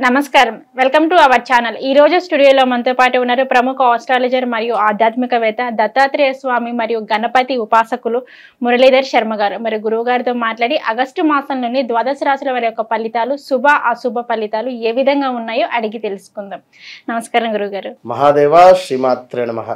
నమస్కారం welcome to our channel ఈ రోజు స్టూడియోలో మనతో పాటు ఉన్నారు ప్రముఖ ఆస్ట్రాలజర్ మరియు ఆధ్యాత్మికవేత్త దత్తాత్రేయ స్వామి మరియు గణపతి ఉపాసకులు మురళీధర్ శర్మ గారు. మరి గురువు గారితో మాట్లాడి ఆగస్టు మాసంలోని ద్వాదశ రాశుల వారి యొక్క ఫలితాలు శుభ అశుభ ఫలితాలు ఏ విధంగా ఉన్నాయో అడిగి తెలుసుకుందాం. నమస్కారం గురువు గారు. మహాదేవ శ్రీమాత్రే నమః.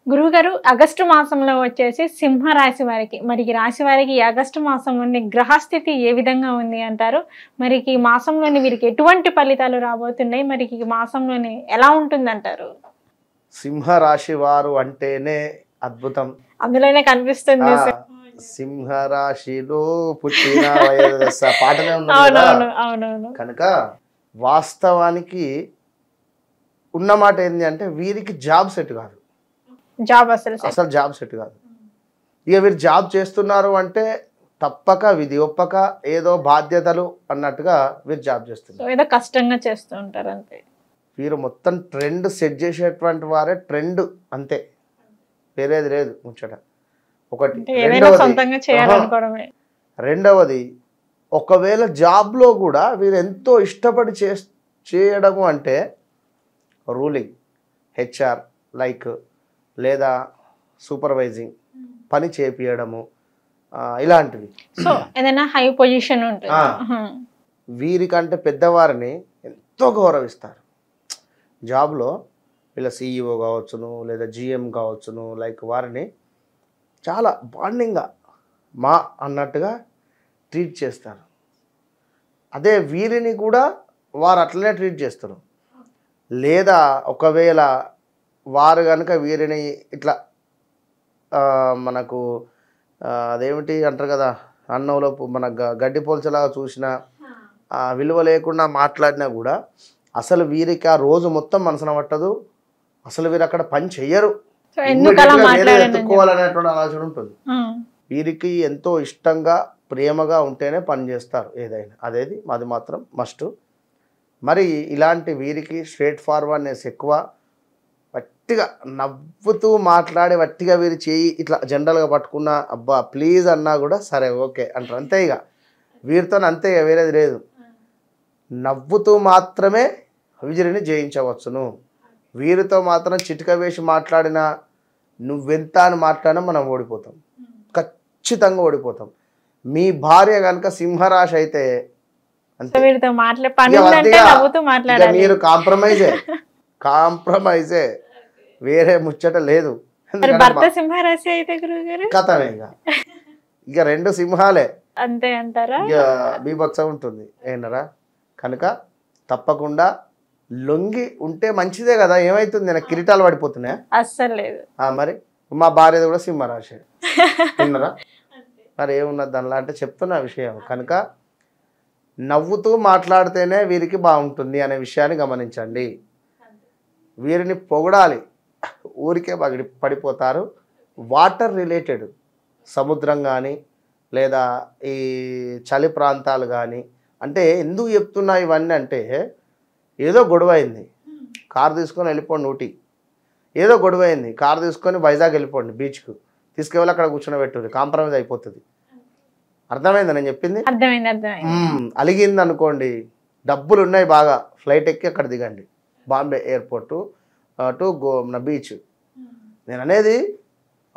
గురువు గారు, ఆగస్టు మాసంలో వచ్చేసి సింహ రాశి వారికి మరి ఈ రాశి వారికి ఈ ఆగస్టు మాసంలోని గ్రహస్థితి ఏ విధంగా ఉంది అంటారు? మరి ఈ మాసంలోని వీరికి ఎటువంటి ఫలితాలు రాబోతున్నాయి? మరి ఈ మాసంలోని ఎలా ఉంటుంది అంటారు? సింహ రాశి వారు అంటేనే అద్భుతం, అందులోనే కనిపిస్తుంది. సింహ రాశిలో పుట్టిన పాటనే ఉంది కనుక వాస్తవానికి ఉన్న మాట ఏంటి అంటే వీరికి జాబ్ సెట్ కాదు, అసలు జాబ్ సెట్ కాదు. ఇక వీరు జాబ్ చేస్తున్నారు అంటే తప్పక విధి ఒప్పక ఏదో బాధ్యతలు అన్నట్టుగా వీరు జాబ్ చేస్తున్నారు, ఏదో కష్టంగా చేస్తూ ఉంటారు అంతే. వీరు మొత్తం ట్రెండ్ సెట్ చేసేటువంటి వారే ట్రెండ్ అంతే, వేరేది లేదు ముచ్చట. ఒకటి. రెండవది ఒకవేళ జాబ్లో కూడా వీరు ఎంతో ఇష్టపడి చేయడము అంటే రూలింగ్, హెచ్ఆర్ లైక్ లేదా సూపర్వైజింగ్ పని చేపియడము ఇలాంటివి. సో ఏదైనా హై పొజిషన్ ఉంటుంది. వీరికంటే పెద్దవారిని ఎంతో గౌరవిస్తారు జాబ్లో. వీళ్ళ సిఇఓ కావచ్చును లేదా జిఎం కావచ్చును, లైక్ వారిని చాలా బాండింగ్గా మా అన్నట్టుగా ట్రీట్ చేస్తారు. అదే వీరిని కూడా వారు అట్లనే ట్రీట్ చేస్తారు. లేదా ఒకవేళ వారు కనుక వీరిని ఇట్లా మనకు అదేమిటి అంటారు కదా, అన్నంలో మన గడ్డి పోల్చలాగా చూసినా విలువ లేకుండా మాట్లాడినా కూడా అసలు వీరికి ఆ రోజు మొత్తం మనసున పట్టదు, అసలు వీరు అక్కడ పని చెయ్యరు, ఎత్తుకోవాలనేటువంటి ఆలోచన ఉంటుంది. వీరికి ఎంతో ఇష్టంగా ప్రేమగా ఉంటేనే పని చేస్తారు ఏదైనా, అది మాత్రం మస్ట్. మరి ఇలాంటి వీరికి స్ట్రేట్ ఫార్వర్డ్నెస్ ఎక్కువ, వట్టిగా నవ్వుతూ మాట్లాడి వట్టిగా వీరు చేయి ఇట్లా జనరల్గా పట్టుకున్నా అబ్బా ప్లీజ్ అన్నా కూడా సరే ఓకే అంటారు అంతే. ఇక వీరితో అంతే, వేరేది లేదు. నవ్వుతూ మాత్రమే విజయని జయించవచ్చును. వీరితో మాత్రం చిటిక వేసి మాట్లాడినా నువ్వెంత అని మాట్లాడినా మనం ఓడిపోతాం, ఖచ్చితంగా ఓడిపోతాం. మీ భార్య కనుక సింహరాశి అయితే మీరు కాంప్రమైజే, వేరే ముచ్చట లేదు. కథమే ఇక రెండు సింహాలే అంతే అంటారా? ఇక బీభత్సం ఉంటుంది ఏంటరా. కనుక తప్పకుండా లొంగి ఉంటే మంచిదే కదా, ఏమైతుంది? నేను కిరీటాలు పడిపోతున్నాయా? అస్సలు లేదు. మరి మా భార్యది కూడా సింహరాశి విన్నరా. మరి ఏమున్నది దానిలా అంటే చెప్తున్న విషయం. కనుక నవ్వుతూ మాట్లాడితేనే వీరికి బాగుంటుంది అనే విషయాన్ని గమనించండి. వీరిని పొగడాలి, ఊరికే పడిపోతారు. వాటర్ రిలేటెడ్ సముద్రం కానీ లేదా ఈ చలి ప్రాంతాలు కానీ, అంటే ఎందుకు చెప్తున్నా ఇవన్నీ అంటే ఏదో గొడవ అయింది కారు తీసుకొని వెళ్ళిపోండి ఊటీ, ఏదో గొడవ అయింది కారు తీసుకొని వైజాగ్ వెళ్ళిపోండి బీచ్కు, తీసుకెళ్ళి అక్కడ కూర్చొని కాంప్రమైజ్ అయిపోతుంది. అర్థమైందా నేను చెప్పింది? అలిగింది అనుకోండి, డబ్బులు ఉన్నాయి బాగా, ఫ్లైట్ ఎక్కి అక్కడ దిగండి, బాంబే ఎయిర్పోర్టు టు బీచ్. నేను అనేది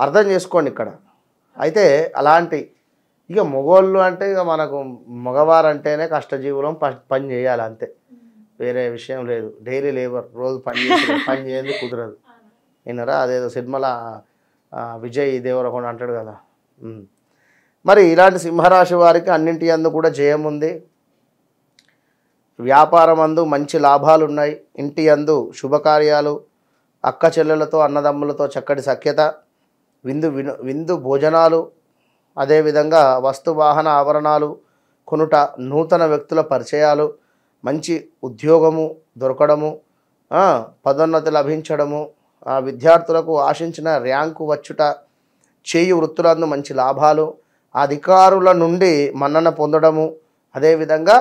అర్థం చేసుకోండి ఇక్కడ. అయితే అలాంటి ఇక మగవాళ్ళు అంటే ఇక మనకు మగవారు అంటేనే కష్టజీవులం, పని చేయాలి అంతే, వేరే విషయం లేదు. డైలీ లేబర్, రోజు పని చేయండి కుదరదు విన్నారా. అదేదో సినిమాల విజయ్ దేవరకొండ అంటాడు కదా. మరి ఇలాంటి సింహరాశి వారికి అన్నింటి అందు కూడా జయం ఉంది. వ్యాపారం అందు మంచి లాభాలు ఉన్నాయి. ఇంటి అందు శుభకార్యాలు, అక్క చెల్లెలతో అన్నదమ్ములతో చక్కటి సఖ్యత, విందు భోజనాలు, అదేవిధంగా వస్తు వాహన ఆభరణాలు కొనుట, నూతన వ్యక్తుల పరిచయాలు, మంచి ఉద్యోగము దొరకడము, పదోన్నతి లభించడము, విద్యార్థులకు ఆశించిన ర్యాంకు వచ్చుట, చేయి వృత్తులందు మంచి లాభాలు, అధికారుల నుండి మన్నన పొందడము, అదేవిధంగా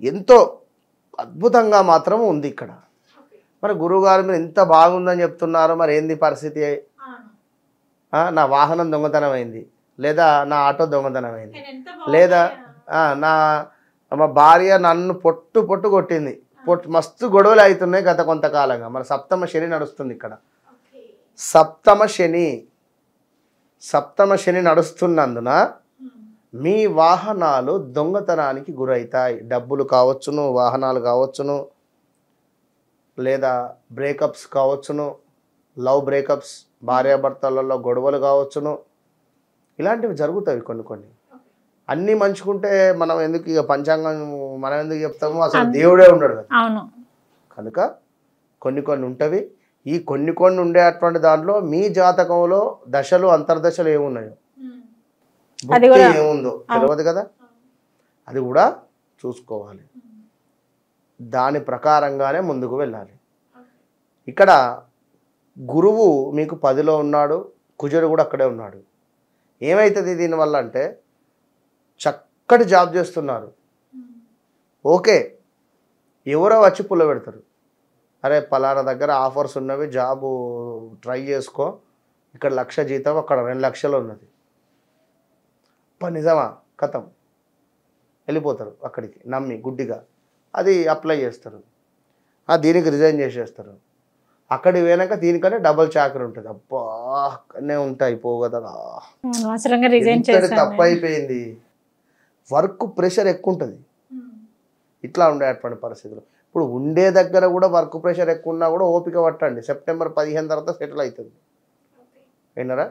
ఎంతో అద్భుతంగా మాత్రం ఉంది ఇక్కడ. మరి గురువుగారు మీరు ఎంత బాగుందని చెప్తున్నారు, మరి ఏంది పరిస్థితి? నా వాహనం దొంగతనం అయింది, లేదా నా ఆటో దొంగతనం అయింది, లేదా నా మా భార్య నన్ను పొట్టు కొట్టింది, మస్తు గొడవలు అవుతున్నాయి గత కొంతకాలంగా. మన సప్తమ శని నడుస్తుంది ఇక్కడ. సప్తమ శని నడుస్తున్నందున మీ వాహనాలు దొంగతనానికి గురవుతాయి. డబ్బులు కావచ్చును, వాహనాలు కావచ్చును, లేదా బ్రేకప్స్ కావచ్చును, లవ్ బ్రేకప్స్, భార్యాభర్తలలో గొడవలు కావచ్చును, ఇలాంటివి జరుగుతాయి కొన్ని. అన్నీ మంచుకుంటే మనం ఎందుకు ఇక పంచాంగం మనం ఎందుకు చెప్తాము? అసలు దేవుడే ఉండడు కదా. కనుక కొన్ని ఉంటవి. ఈ కొన్ని ఉండేటువంటి దాంట్లో మీ జాతకంలో దశలు అంతర్దశలు ఏమున్నాయో ఏముందో తెలియదు కదా, అది కూడా చూసుకోవాలి. దాని ప్రకారంగానే ముందుకు వెళ్ళాలి. ఇక్కడ గురువు మీకు 10లో ఉన్నాడు, కుజుడు కూడా అక్కడే ఉన్నాడు. ఏమవుతుంది దీనివల్ల అంటే చక్కటి జాబ్ చేస్తున్నారు, ఓకే, ఎవరో వచ్చి పుల్ల పెడతారు. అరే పలానా దగ్గర ఆఫర్స్ ఉన్నవి, జాబు ట్రై చేసుకో, ఇక్కడ 1,00,000 జీతం, అక్కడ 2 లక్షలు ఉన్నది. నిజమా? కథం వెళ్ళిపోతారు అక్కడికి నమ్మి గుడ్డిగా. అది అప్లై చేస్తారు, దీనికి రిజైన్ చేసేస్తారు. అక్కడికి పోయినాక దీనికనే డబుల్ చాకరీ ఉంటుంది. అబ్బా అక్కడనే ఉంటాయి పోగదా, తప్పు అయిపోయింది. వర్క్ ప్రెషర్ ఎక్కువ ఉంటుంది. ఇట్లా ఉండేటువంటి పరిస్థితులు. ఇప్పుడు ఉండే దగ్గర కూడా వర్క్ ప్రెషర్ ఎక్కువ ఉన్నా కూడా ఓపిక పట్టండి. సెప్టెంబర్ 15 తర్వాత సెటిల్ అవుతుంది. విన్నారా?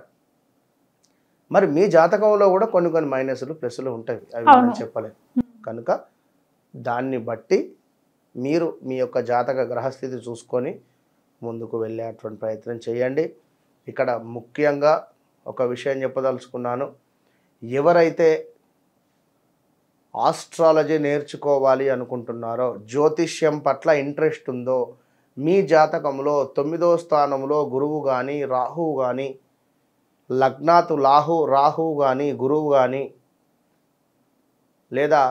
మరి మీ జాతకంలో కూడా కొన్ని మైనస్లు ప్లస్లు ఉంటాయి, అవి మనం చెప్పలేము. కనుక దాన్ని బట్టి మీరు మీ యొక్క జాతక గ్రహస్థితి చూసుకొని ముందుకు వెళ్ళేటువంటి ప్రయత్నం చేయండి. ఇక్కడ ముఖ్యంగా ఒక విషయం చెప్పదలుచుకున్నాను. ఎవరైతే ఆస్ట్రాలజీ నేర్చుకోవాలి అనుకుంటున్నారో, జ్యోతిష్యం పట్ల ఇంట్రెస్ట్ ఉందో, మీ జాతకంలో 9వ స్థానంలో గురువు కానీ, రాహువు కానీ, లగ్నాతు రాహువు కానీ, గురువు కానీ, లేదా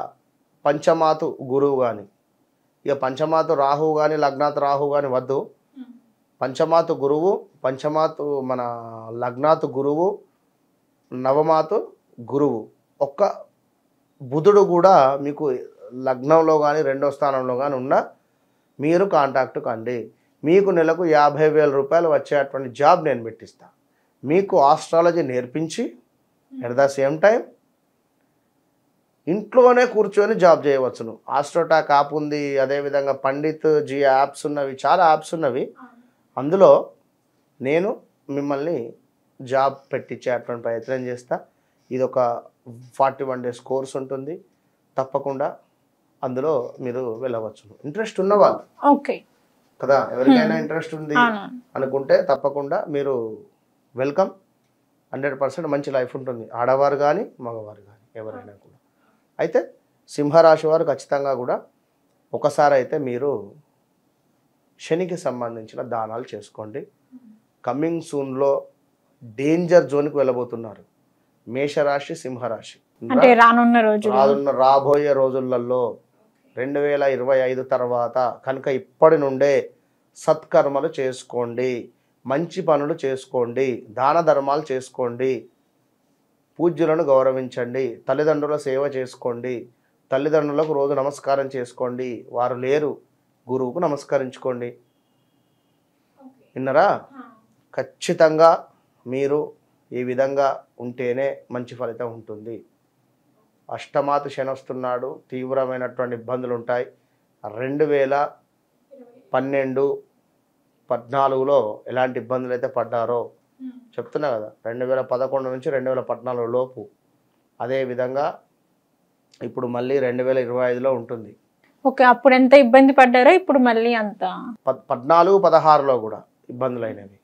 పంచమాతు గురువు కానీ, ఇక పంచమాతు రాహువు కానీ, లగ్నాతు రాహువు కానీ వద్దు. పంచమాతు గురువు, మన లగ్నాతు గురువు, నవమాతు గురువు, ఒక్క బుధుడు కూడా మీకు లగ్నంలో కానీ 2వ స్థానంలో కానీ ఉన్న మీరు కాంటాక్ట్ కండి. మీకు నెలకు 50,000 రూపాయలు వచ్చేటువంటి జాబ్ నేను పెట్టిస్తా. మీకు ఆస్ట్రాలజీ నేర్పించి ఎట్ ద సేమ్ టైం ఇంట్లోనే కూర్చొని జాబ్ చేయవచ్చును. ఆస్ట్రోటాక్ యాప్ ఉంది, అదేవిధంగా పండిత్ జీ యాప్స్ ఉన్నవి, చాలా యాప్స్ ఉన్నవి. అందులో నేను మిమ్మల్ని జాబ్ పెట్టించేటువంటి ప్రయత్నం చేస్తా. ఇది ఒక 41 డేస్ కోర్స్ ఉంటుంది. తప్పకుండా అందులో మీరు వెళ్ళవచ్చు. ఇంట్రెస్ట్ ఉన్నవాళ్ళు కదా, ఎవరికైనా ఇంట్రెస్ట్ ఉంది అనుకుంటే తప్పకుండా మీరు వెల్కమ్. 100% మంచి లైఫ్ ఉంటుంది, ఆడవారు కానీ మగవారు కానీ ఎవరైనా కూడా. అయితే సింహరాశి వారు ఖచ్చితంగా కూడా ఒకసారి అయితే మీరు శనికి సంబంధించిన దానాలు చేసుకోండి. కమింగ్ సూన్లో డేంజర్ జోన్కి వెళ్ళబోతున్నారు మేషరాశి, సింహరాశి. రాబోయే రోజులలో 2025 తర్వాత కనుక ఇప్పటి నుండే సత్కర్మలు చేసుకోండి, మంచి పనులు చేసుకోండి, దాన ధర్మాలు చేసుకోండి, పూజ్యులను గౌరవించండి, తల్లిదండ్రుల సేవ చేసుకోండి, తల్లిదండ్రులకు రోజు నమస్కారం చేసుకోండి, వారు లేరు గురువుకు నమస్కరించుకోండి. విన్నరా? ఖచ్చితంగా మీరు ఈ విధంగా ఉంటేనే మంచి ఫలితం ఉంటుంది. అష్టమాతు శని వస్తున్నాడు, తీవ్రమైనటువంటి ఇబ్బందులు ఉంటాయి. 2012, 14లో ఎలాంటి ఇబ్బందులు అయితే పడ్డారో చెప్తున్నా కదా, 2011 నుంచి 2014 లోపు, అదేవిధంగా ఇప్పుడు మళ్ళీ 2025లో ఉంటుంది. ఓకే, అప్పుడు ఎంత ఇబ్బంది పడ్డారో ఇప్పుడు మళ్ళీ అంత 14, 16లో కూడా ఇబ్బందులు అయినవి.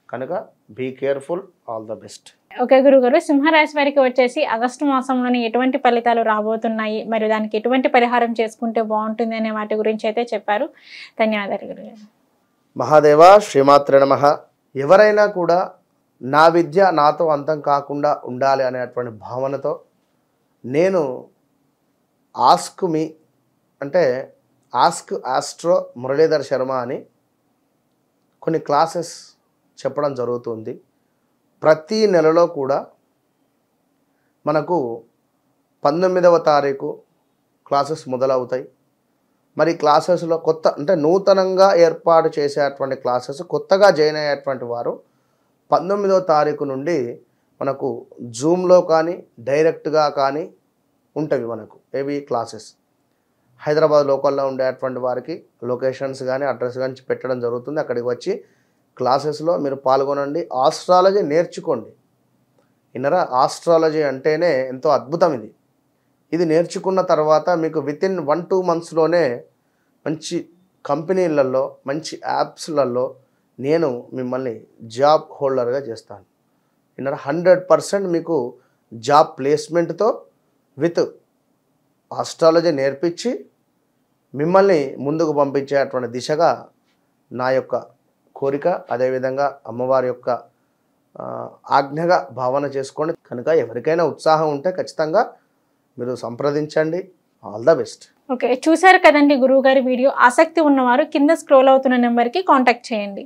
కనుక be careful, all the best. Okay గురుగారు, సింహరాశి వారికి వచ్చేసి ఆగస్టు మాసంలోని ఎటువంటి ఫలితాలు రాబోతున్నాయి, మరియు దానికి ఎటువంటి పరిహారం చేసుకుంటే బాగుంటుంది అనే వాటి గురించి అయితే చెప్పారు. ధన్యవాదాలు గురుగారు. మహాదేవ, శ్రీమాత్రే నమః. ఎవరైనా కూడా నా విద్య నాతో అంతం కాకుండా ఉండాలి అనేటువంటి భావనతో నేను ఆస్క్ మీ అంటే ఆస్క్ ఆస్ట్రో మురళీధర్ శర్మ అని కొన్ని క్లాసెస్ చెప్పడం జరుగుతుంది. ప్రతి నెలలో కూడా మనకు 19వ తారీఖు క్లాసెస్ మొదలవుతాయి. మరి క్లాసెస్లో కొత్త అంటే నూతనంగా ఏర్పాటు చేసేటువంటి క్లాసెస్ కొత్తగా జాయిన్ అయ్యేటువంటి వారు 19వ తారీఖు నుండి మనకు జూమ్లో కానీ డైరెక్ట్గా కానీ ఉంటవి మనకు ఏవి క్లాసెస్. హైదరాబాద్ లోకల్లో ఉండేటువంటి వారికి లొకేషన్స్ కానీ అడ్రస్ కానీ పెట్టడం జరుగుతుంది. అక్కడికి వచ్చి క్లాసెస్లో మీరు పాల్గొనండి, ఆస్ట్రాలజీ నేర్చుకోండి. ఇన్నరా ఆస్ట్రాలజీ అంటేనే ఎంతో అద్భుతం. ఇది నేర్చుకున్న తర్వాత మీకు వితిన్ 1-2 మంత్స్లోనే మంచి కంపెనీలలో మంచి యాప్స్లలో నేను మిమ్మల్ని జాబ్ హోల్డర్గా చేస్తాను. ఇన్నరా 100% మీకు జాబ్ ప్లేస్మెంట్తో విత్ ఆస్ట్రాలజీ నేర్పించి మిమ్మల్ని ముందుకు పంపించేటువంటి దిశగా నా యొక్క కోరిక. అదేవిధంగా అమ్మవారి యొక్క ఆజ్ఞగా భావన చేసుకోండి. కనుక ఎవరికైనా ఉత్సాహం ఉంటే ఖచ్చితంగా మీరు సంప్రదించండి. All the best. ఓకే, చూసారు కదండి గురువు గారి వీడియో. ఆసక్తి ఉన్నవారు కింద స్క్రోల్ అవుతున్న నెంబర్కి కాంటాక్ట్ చేయండి.